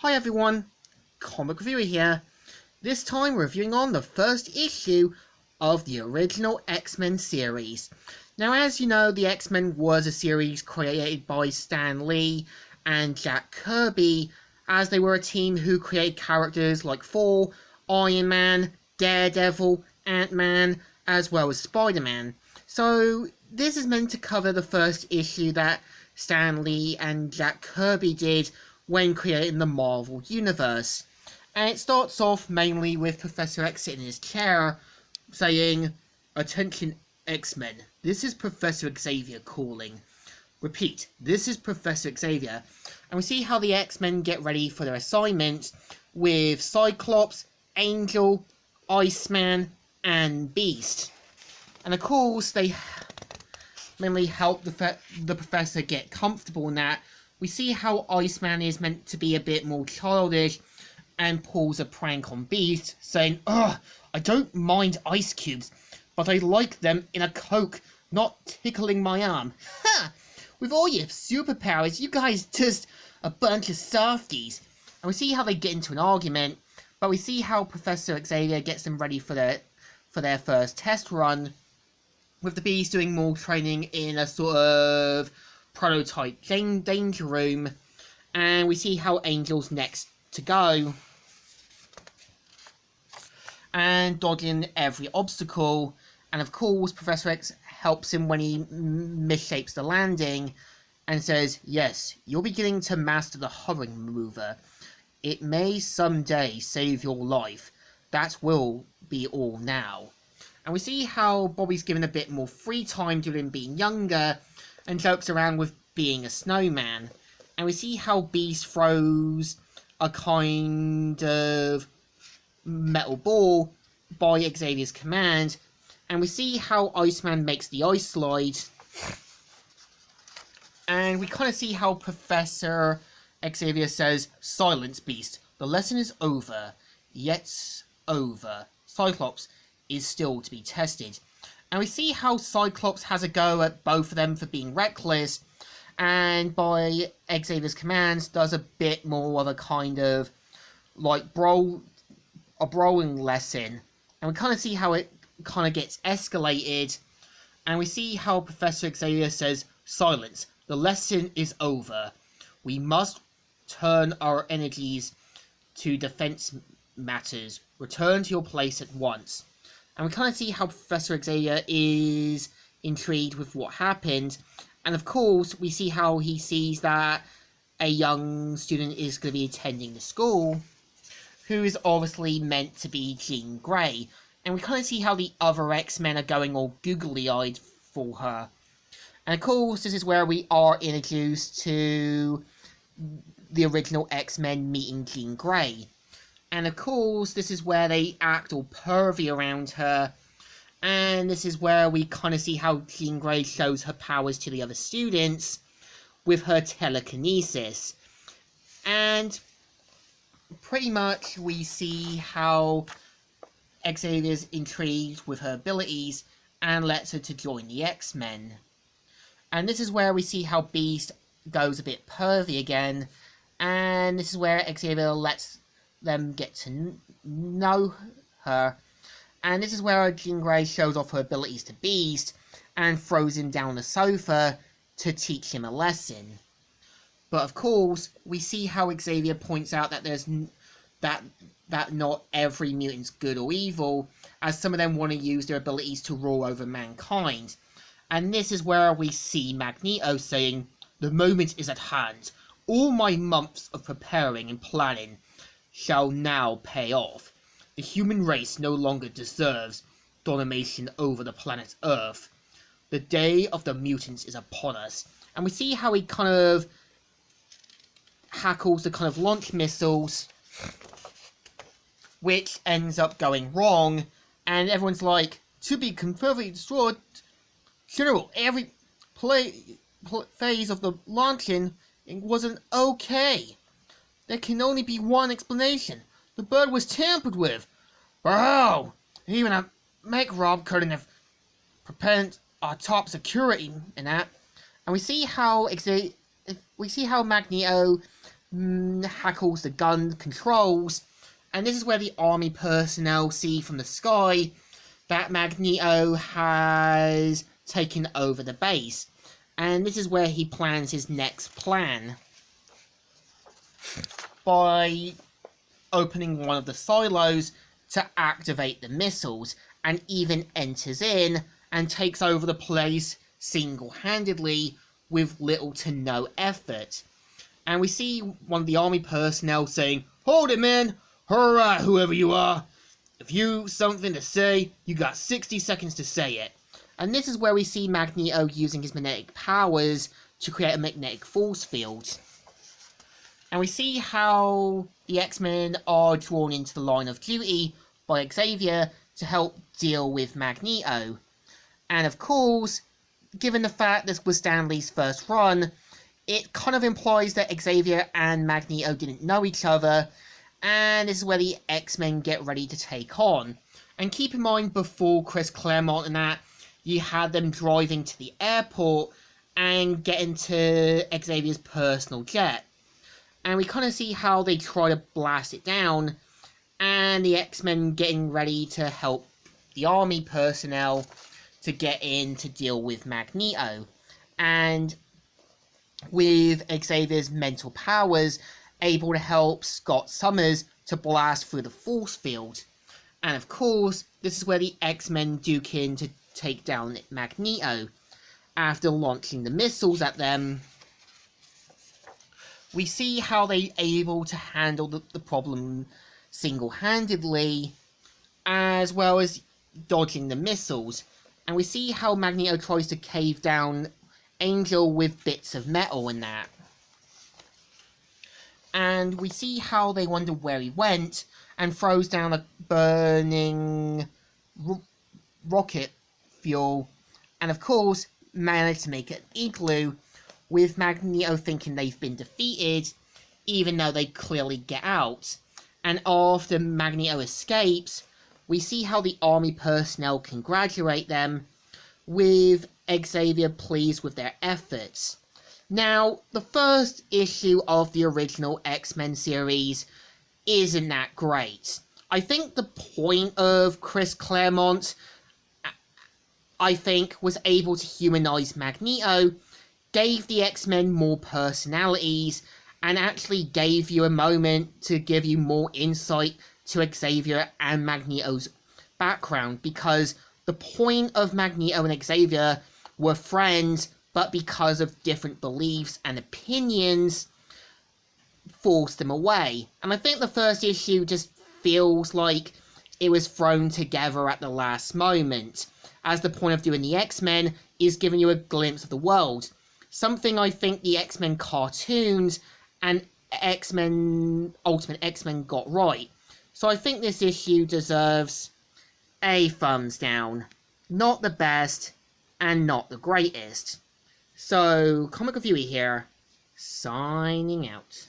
Hi everyone, Comic Reviewer here. This time reviewing on the first issue of the original X-Men series. Now, as you know, the X-Men was a series created by Stan Lee and Jack Kirby, as they were a team who created characters like Thor, Iron Man, Daredevil, Ant-Man, as well as Spider-Man. So this is meant to cover the first issue that Stan Lee and Jack Kirby did when creating the Marvel Universe. And it starts off mainly with Professor X sitting in his chair, saying, "Attention X-Men, this is Professor Xavier calling. Repeat, this is Professor Xavier." And we see how the X-Men get ready for their assignment with Cyclops, Angel, Iceman, and Beast. And of course, they mainly help the Professor get comfortable in that. We see how Iceman is meant to be a bit more childish and pulls a prank on Beast, saying, "Ugh, I don't mind ice cubes, but I like them in a Coke, not tickling my arm. Ha! With all your superpowers, you guys just a bunch of softies." And we see how they get into an argument, but we see how Professor Xavier gets them ready for their first test run, with the Beast doing more training in a sort of prototype danger room. And we see how Angel's next to go, and dodging every obstacle. And of course, Professor X helps him when he misshapes the landing and says, "Yes, you're beginning to master the hovering maneuver. It may someday save your life. That will be all now." And we see how Bobby's given a bit more free time due to him being younger, and jokes around with being a snowman. And we see how Beast throws a kind of metal ball by Xavier's command. And we see how Iceman makes the ice slide. And we kind of see how Professor Xavier says, "Silence, Beast. The lesson is over. Yet over. Cyclops is still to be tested." And we see how Cyclops has a go at both of them for being reckless, and by Xavier's commands does a bit more of a kind of like a brawling lesson. And we kind of see how it kind of gets escalated, and we see how Professor Xavier says, "Silence, the lesson is over. We must turn our energies to defense matters. Return to your place at once." And we kind of see how Professor Xavier is intrigued with what happened. And of course, we see how he sees that a young student is going to be attending the school, who is obviously meant to be Jean Grey. And we kind of see how the other X-Men are going all googly-eyed for her. And of course, this is where we are introduced to the original X-Men meeting Jean Grey. And of course, this is where they act all pervy around her. And this is where we kind of see how Jean Grey shows her powers to the other students with her telekinesis. And pretty much we see how Xavier's intrigued with her abilities and lets her to join the X-Men. And this is where we see how Beast goes a bit pervy again. And this is where Xavier lets them get to know her. And this is where Jean Grey shows off her abilities to Beast and throws him down the sofa to teach him a lesson. But of course, we see how Xavier points out that there's that not every mutant's good or evil, as some of them want to use their abilities to rule over mankind. And this is where we see Magneto saying, "The moment is at hand. All my months of preparing and planning shall now pay off. The human race no longer deserves domination over the planet Earth. The day of the mutants is upon us." And we see how he kind of hackles the kind of launch missiles, which ends up going wrong, and everyone's like, "To be completely destroyed, General, every phase of the launching wasn't okay. There can only be one explanation. The bird was tampered with. Wow! Even a make-rob couldn't have prepared our top security in that." And we see how Magneto hackles the gun controls, and this is where the army personnel see from the sky that Magneto has taken over the base. And this is where he plans his next plan. By opening one of the silos to activate the missiles, and even enters in and takes over the place single-handedly with little to no effort. And we see one of the army personnel saying, "Hold it, man! Alright, whoever you are. If you something to say, you got 60 seconds to say it." And this is where we see Magneto using his magnetic powers to create a magnetic force field. And we see how the X-Men are drawn into the line of duty by Xavier to help deal with Magneto. And of course, given the fact this was Stan Lee's first run, it kind of implies that Xavier and Magneto didn't know each other, and this is where the X-Men get ready to take on. And keep in mind, before Chris Claremont and that, you had them driving to the airport and get into Xavier's personal jet. And we kind of see how they try to blast it down, and the X-Men getting ready to help the army personnel to get in to deal with Magneto. And with Xavier's mental powers, able to help Scott Summers to blast through the force field. And of course, this is where the X-Men duke in to take down Magneto. After launching the missiles at them, we see how they're able to handle the problem single-handedly, as well as dodging the missiles. And we see how Magneto tries to cave down Angel with bits of metal and that. And we see how they wonder where he went, and throws down a burning rocket fuel, and of course managed to make an igloo, with Magneto thinking they've been defeated, even though they clearly get out. And after Magneto escapes, we see how the army personnel congratulate them, with Xavier pleased with their efforts. Now, the first issue of the original X-Men series isn't that great. I think the point of Chris Claremont, was able to humanize Magneto, gave the X-Men more personalities, and actually gave you a moment to give you more insight to Xavier and Magneto's background, because the point of Magneto and Xavier were friends, but because of different beliefs and opinions, forced them away. And I think the first issue just feels like it was thrown together at the last moment, as the point of doing the X-Men is giving you a glimpse of the world. Something I think the X-Men cartoons and Ultimate X-Men got right. So I think this issue deserves a thumbs down. Not the best, and not the greatest. So, Comic Reviewer here, signing out.